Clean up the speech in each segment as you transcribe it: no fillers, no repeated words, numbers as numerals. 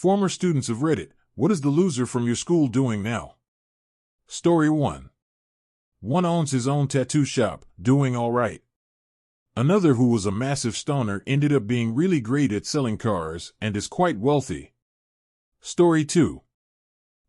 Former students of Reddit, what is the loser from your school doing now? Story 1. One owns his own tattoo shop, doing all right. Another, who was a massive stoner, ended up being really great at selling cars and is quite wealthy. Story 2.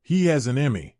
He has an Emmy.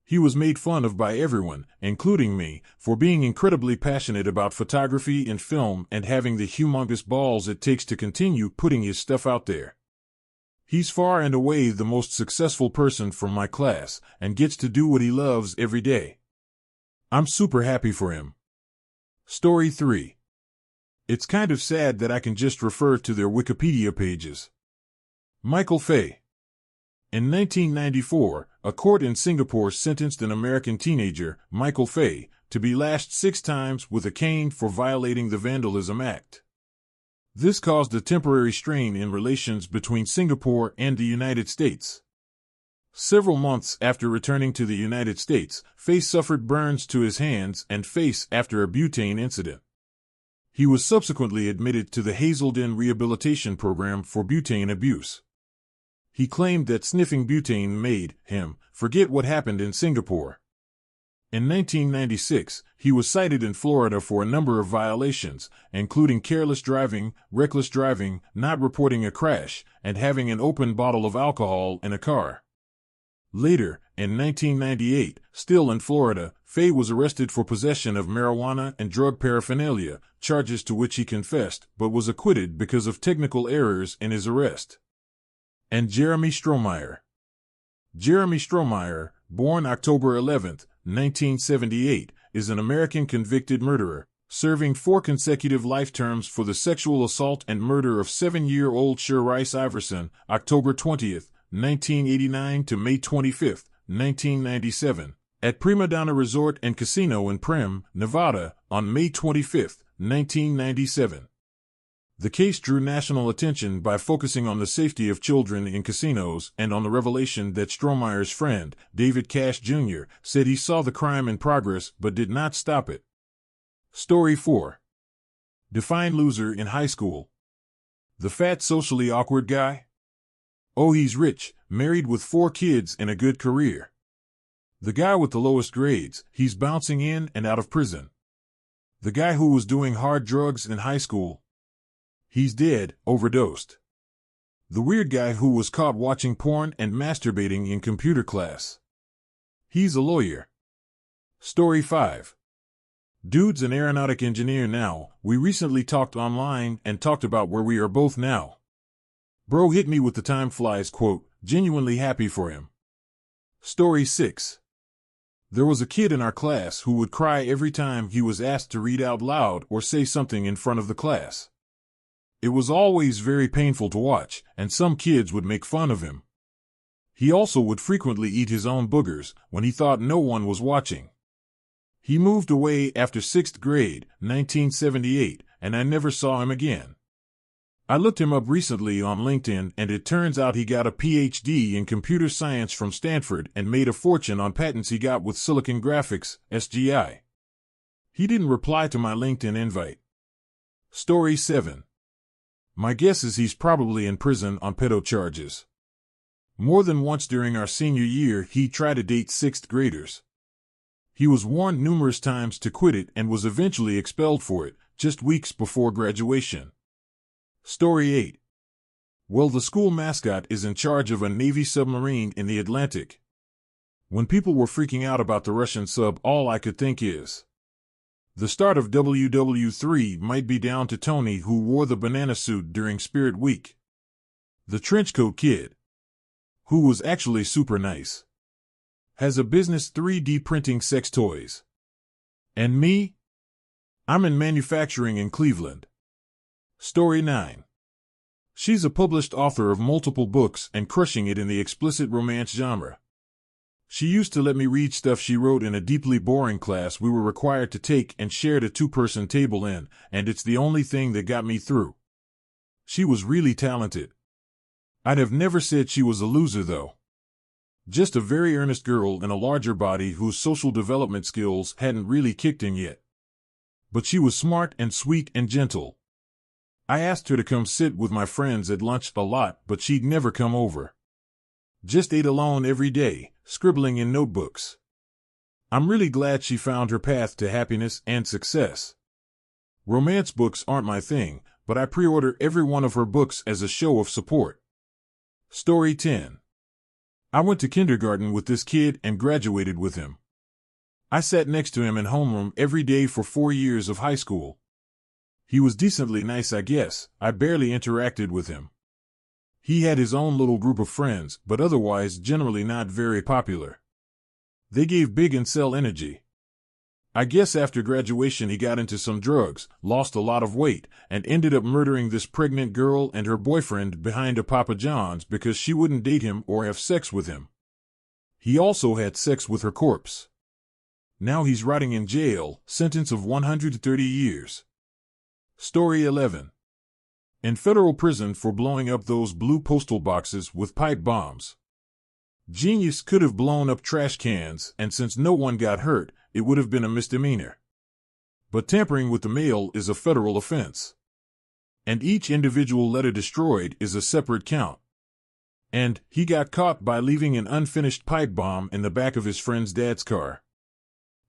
He was made fun of by everyone, including me, for being incredibly passionate about photography and film and having the humongous balls it takes to continue putting his stuff out there. He's far and away the most successful person from my class and gets to do what he loves every day. I'm super happy for him. Story 3. It's kind of sad that I can just refer to their Wikipedia pages. Michael Fay. In 1994, a court in Singapore sentenced an American teenager, Michael Fay, to be lashed 6 times with a cane for violating the Vandalism Act. This caused a temporary strain in relations between Singapore and the United States. Several months after returning to the United States, Fay suffered burns to his hands and face after a butane incident. He was subsequently admitted to the Hazelden Rehabilitation Program for butane abuse. He claimed that sniffing butane made him forget what happened in Singapore. In 1996, he was cited in Florida for a number of violations, including careless driving, reckless driving, not reporting a crash, and having an open bottle of alcohol in a car. Later, in 1998, still in Florida, Fay was arrested for possession of marijuana and drug paraphernalia, charges to which he confessed, but was acquitted because of technical errors in his arrest. And Jeremy Strohmeyer. Jeremy Strohmeyer, born October 11, 1978, is an American convicted murderer, serving 4 consecutive life terms for the sexual assault and murder of 7-year-old Sher Rice Iverson, October 20, 1989 to May 25, 1997, at Prima Donna Resort and Casino in Primm, Nevada, on May 25, 1997. The case drew national attention by focusing on the safety of children in casinos and on the revelation that Strohmeyer's friend, David Cash Jr., said he saw the crime in progress but did not stop it. Story 4. Define loser in high school. The fat, socially awkward guy? Oh, he's rich, married with 4 kids and a good career. The guy with the lowest grades, he's bouncing in and out of prison. The guy who was doing hard drugs in high school? He's dead, overdosed. The weird guy who was caught watching porn and masturbating in computer class? He's a lawyer. Story 5. Dude's an aeronautic engineer now. We recently talked online and talked about where we are both now. Bro hit me with the time flies quote, genuinely happy for him. Story 6. There was a kid in our class who would cry every time he was asked to read out loud or say something in front of the class. It was always very painful to watch, and some kids would make fun of him. He also would frequently eat his own boogers when he thought no one was watching. He moved away after 6th grade, 1978, and I never saw him again. I looked him up recently on LinkedIn, and it turns out he got a PhD in computer science from Stanford and made a fortune on patents he got with Silicon Graphics, SGI. He didn't reply to my LinkedIn invite. Story 7. My guess is he's probably in prison on pedo charges. More than once during our senior year, he tried to date 6th graders. He was warned numerous times to quit it and was eventually expelled for it, just weeks before graduation. Story 8. Well, the school mascot is in charge of a Navy submarine in the Atlantic. When people were freaking out about the Russian sub, all I could think is, the start of WW3 might be down to Tony, who wore the banana suit during Spirit Week. The trenchcoat kid, who was actually super nice, has a business 3D printing sex toys. And me? I'm in manufacturing in Cleveland. Story 9. She's a published author of multiple books and crushing it in the explicit romance genre. She used to let me read stuff she wrote in a deeply boring class we were required to take and shared a 2-person table in, and it's the only thing that got me through. She was really talented. I'd have never said she was a loser, though. Just a very earnest girl in a larger body whose social development skills hadn't really kicked in yet. But she was smart and sweet and gentle. I asked her to come sit with my friends at lunch a lot, but she'd never come over. Just ate alone every day, scribbling in notebooks. I'm really glad she found her path to happiness and success. Romance books aren't my thing, but I pre-order every one of her books as a show of support. Story 10. I went to kindergarten with this kid and graduated with him. I sat next to him in homeroom every day for 4 years of high school. He was decently nice, I guess. I barely interacted with him. He had his own little group of friends, but otherwise generally not very popular. They gave big incel energy. I guess after graduation he got into some drugs, lost a lot of weight, and ended up murdering this pregnant girl and her boyfriend behind a Papa John's because she wouldn't date him or have sex with him. He also had sex with her corpse. Now he's rotting in jail, sentence of 130 years. Story 11. In federal prison for blowing up those blue postal boxes with pipe bombs. Genius could have blown up trash cans, and since no one got hurt, it would have been a misdemeanor. But tampering with the mail is a federal offense. And each individual letter destroyed is a separate count. And he got caught by leaving an unfinished pipe bomb in the back of his friend's dad's car.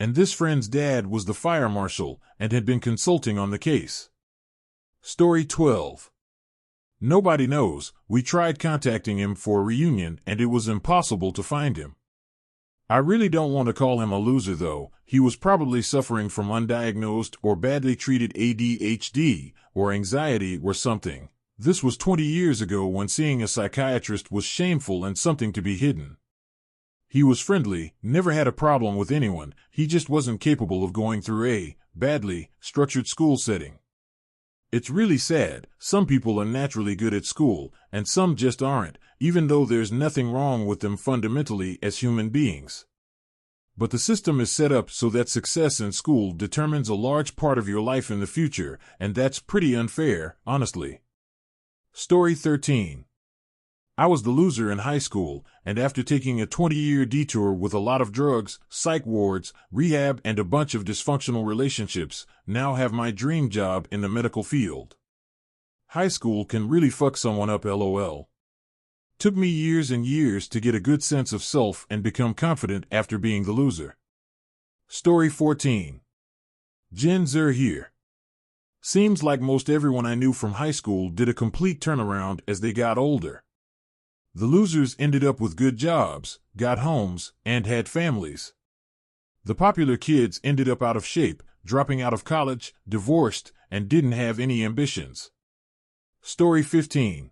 And this friend's dad was the fire marshal and had been consulting on the case. Story 12. Nobody knows. We tried contacting him for a reunion and it was impossible to find him. I really don't want to call him a loser though. He was probably suffering from undiagnosed or badly treated ADHD or anxiety or something. This was 20 years ago when seeing a psychiatrist was shameful and something to be hidden. He was friendly, never had a problem with anyone, he just wasn't capable of going through a badly structured school setting. It's really sad. Some people are naturally good at school, and some just aren't, even though there's nothing wrong with them fundamentally as human beings. But the system is set up so that success in school determines a large part of your life in the future, and that's pretty unfair, honestly. Story 13. I was the loser in high school, and after taking a 20-year detour with a lot of drugs, psych wards, rehab, and a bunch of dysfunctional relationships, now have my dream job in the medical field. High school can really fuck someone up, lol. Took me years and years to get a good sense of self and become confident after being the loser. Story 14. Gen Z here. Seems like most everyone I knew from high school did a complete turnaround as they got older. The losers ended up with good jobs, got homes, and had families. The popular kids ended up out of shape, dropping out of college, divorced, and didn't have any ambitions. Story 15.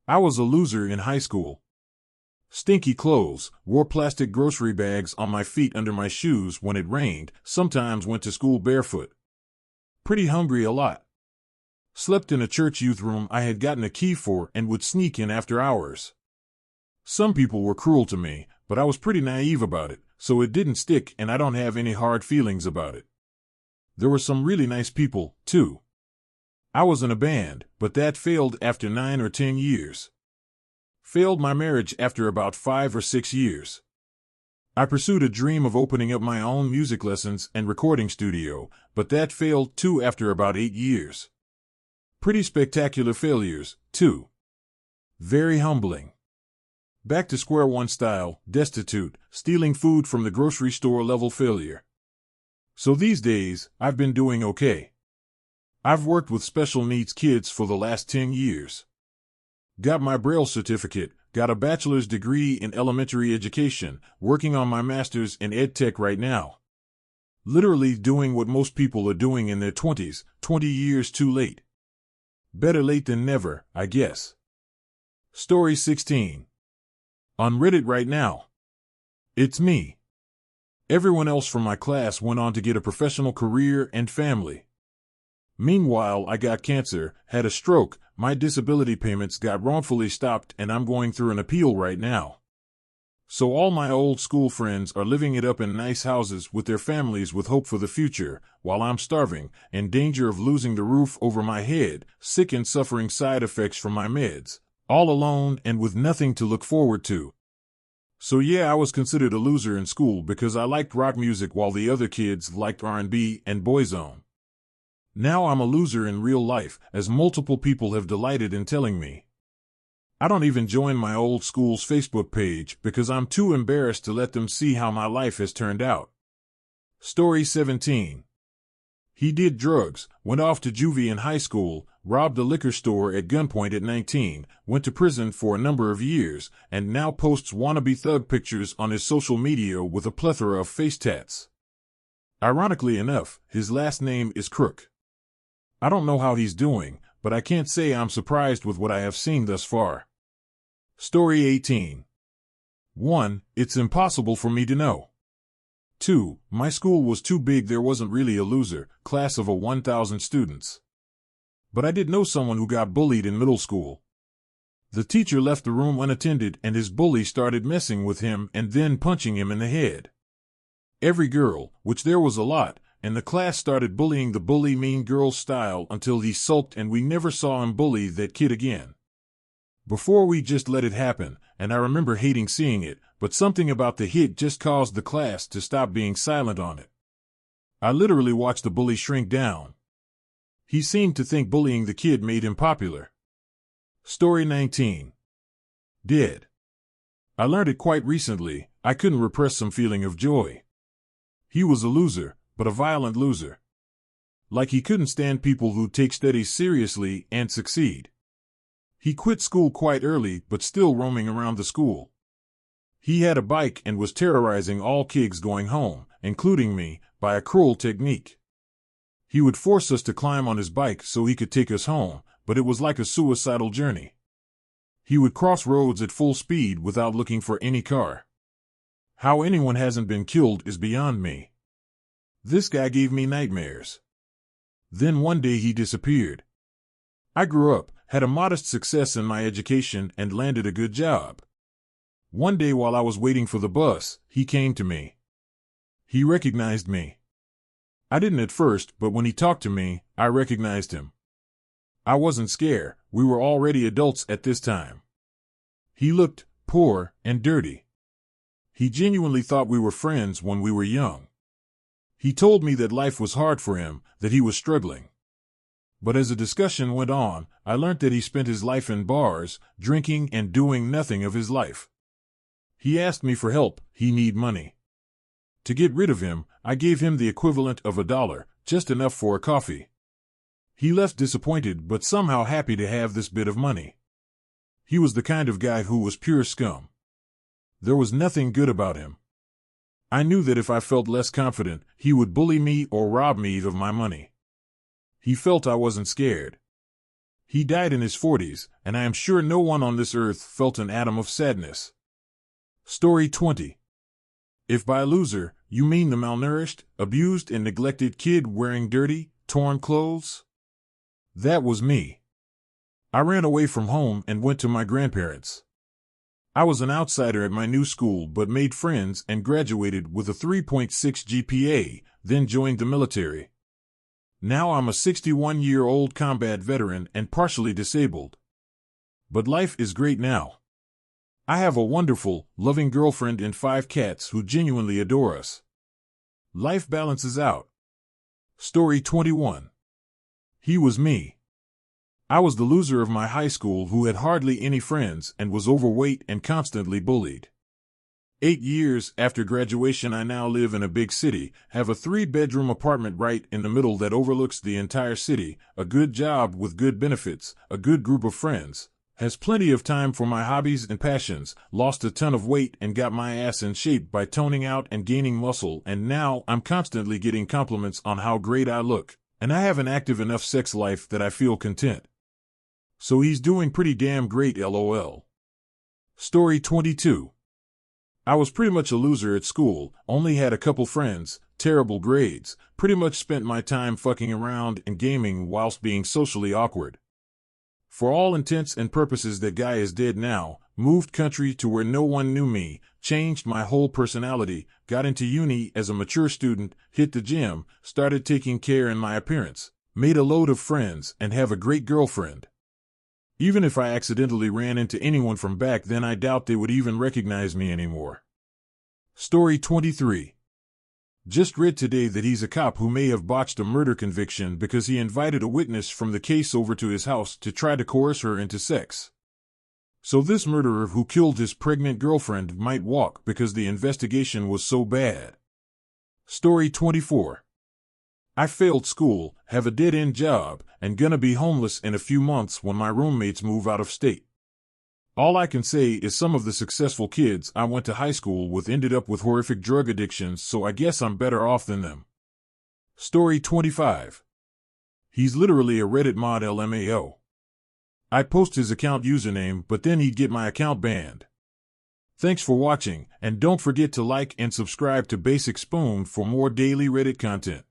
I was a loser in high school. Stinky clothes, wore plastic grocery bags on my feet under my shoes when it rained, sometimes went to school barefoot. Pretty hungry a lot. Slept in a church youth room I had gotten a key for and would sneak in after hours. Some people were cruel to me, but I was pretty naive about it, so it didn't stick and I don't have any hard feelings about it. There were some really nice people, too. I was in a band, but that failed after 9 or 10 years. Failed my marriage after about 5 or 6 years. I pursued a dream of opening up my own music lessons and recording studio, but that failed too after about 8 years. Pretty spectacular failures, too. Very humbling. Back to square one style, destitute, stealing food from the grocery store level failure. So these days, I've been doing okay. I've worked with special needs kids for the last 10 years. Got my Braille certificate, got a bachelor's degree in elementary education, working on my master's in EdTech right now. Literally doing what most people are doing in their 20s, 20 years too late. Better late than never, I guess. Story 16. On Reddit right now. It's me. Everyone else from my class went on to get a professional career and family. Meanwhile, I got cancer, had a stroke, my disability payments got wrongfully stopped, and I'm going through an appeal right now. So all my old school friends are living it up in nice houses with their families with hope for the future, while I'm starving, in danger of losing the roof over my head, sick and suffering side effects from my meds, all alone and with nothing to look forward to. So yeah, I was considered a loser in school because I liked rock music while the other kids liked R&B and Boyzone. Now I'm a loser in real life, as multiple people have delighted in telling me. I don't even join my old school's Facebook page because I'm too embarrassed to let them see how my life has turned out. Story 17. He did drugs, went off to juvie in high school, robbed a liquor store at gunpoint at 19, went to prison for a number of years, and now posts wannabe thug pictures on his social media with a plethora of face tats. Ironically enough, his last name is Crook. I don't know how he's doing, but I can't say I'm surprised with what I have seen thus far. Story 18. 1. It's impossible for me to know. 2. My school was too big, there wasn't really a loser, class of 1,000 students. But I did know someone who got bullied in middle school. The teacher left the room unattended and his bully started messing with him and then punching him in the head. Every girl, which there was a lot, in the class started bullying the bully mean girl style until he sulked and we never saw him bully that kid again. Before we just let it happen, and I remember hating seeing it, but something about the hit just caused the class to stop being silent on it. I literally watched the bully shrink down. He seemed to think bullying the kid made him popular. Story 19. Dead. I learned it quite recently. I couldn't repress some feeling of joy. He was a loser, but a violent loser. Like he couldn't stand people who take studies seriously and succeed. He quit school quite early, but still roaming around the school. He had a bike and was terrorizing all kids going home, including me, by a cruel technique. He would force us to climb on his bike so he could take us home, but it was like a suicidal journey. He would cross roads at full speed without looking for any car. How anyone hasn't been killed is beyond me. This guy gave me nightmares. Then one day he disappeared. I grew up, had a modest success in my education, and landed a good job. One day while I was waiting for the bus, he came to me. He recognized me. I didn't at first, but when he talked to me, I recognized him. I wasn't scared, we were already adults at this time. He looked poor and dirty. He genuinely thought we were friends when we were young. He told me that life was hard for him, that he was struggling. But as the discussion went on, I learned that he spent his life in bars, drinking and doing nothing of his life. He asked me for help, he needed money. To get rid of him, I gave him the equivalent of $1, just enough for a coffee. He left disappointed but somehow happy to have this bit of money. He was the kind of guy who was pure scum. There was nothing good about him. I knew that if I felt less confident, he would bully me or rob me of my money. He felt I wasn't scared. He died in his 40s, and I am sure no one on this earth felt an atom of sadness. Story 20. If by loser, you mean the malnourished, abused, and neglected kid wearing dirty, torn clothes, that was me. I ran away from home and went to my grandparents'. I was an outsider at my new school but made friends and graduated with a 3.6 GPA, then joined the military. Now I'm a 61-year-old combat veteran and partially disabled. But life is great now. I have a wonderful, loving girlfriend and 5 cats who genuinely adore us. Life balances out. Story 21. He was me. I was the loser of my high school who had hardly any friends and was overweight and constantly bullied. 8 years after graduation, I now live in a big city, have a 3-bedroom apartment right in the middle that overlooks the entire city, a good job with good benefits, a good group of friends, has plenty of time for my hobbies and passions, lost a ton of weight and got my ass in shape by toning out and gaining muscle, and now I'm constantly getting compliments on how great I look, and I have an active enough sex life that I feel content. So he's doing pretty damn great, LOL. Story 22. I was pretty much a loser at school, only had a couple friends, terrible grades, pretty much spent my time fucking around and gaming whilst being socially awkward. For all intents and purposes, that guy is dead now, moved country to where no one knew me, changed my whole personality, got into uni as a mature student, hit the gym, started taking care in my appearance, made a load of friends, and have a great girlfriend. Even if I accidentally ran into anyone from back then, I doubt they would even recognize me anymore. Story 23. Just read today that he's a cop who may have botched a murder conviction because he invited a witness from the case over to his house to try to coerce her into sex. So this murderer who killed his pregnant girlfriend might walk because the investigation was so bad. Story 24. I failed school, have a dead-end job, and gonna be homeless in a few months when my roommates move out of state. All I can say is some of the successful kids I went to high school with ended up with horrific drug addictions, so I guess I'm better off than them. Story 25. He's literally a Reddit mod LMAO. I post his account username, but then he'd get my account banned. Thanks for watching, and don't forget to like and subscribe to Basic Spoon for more daily Reddit content.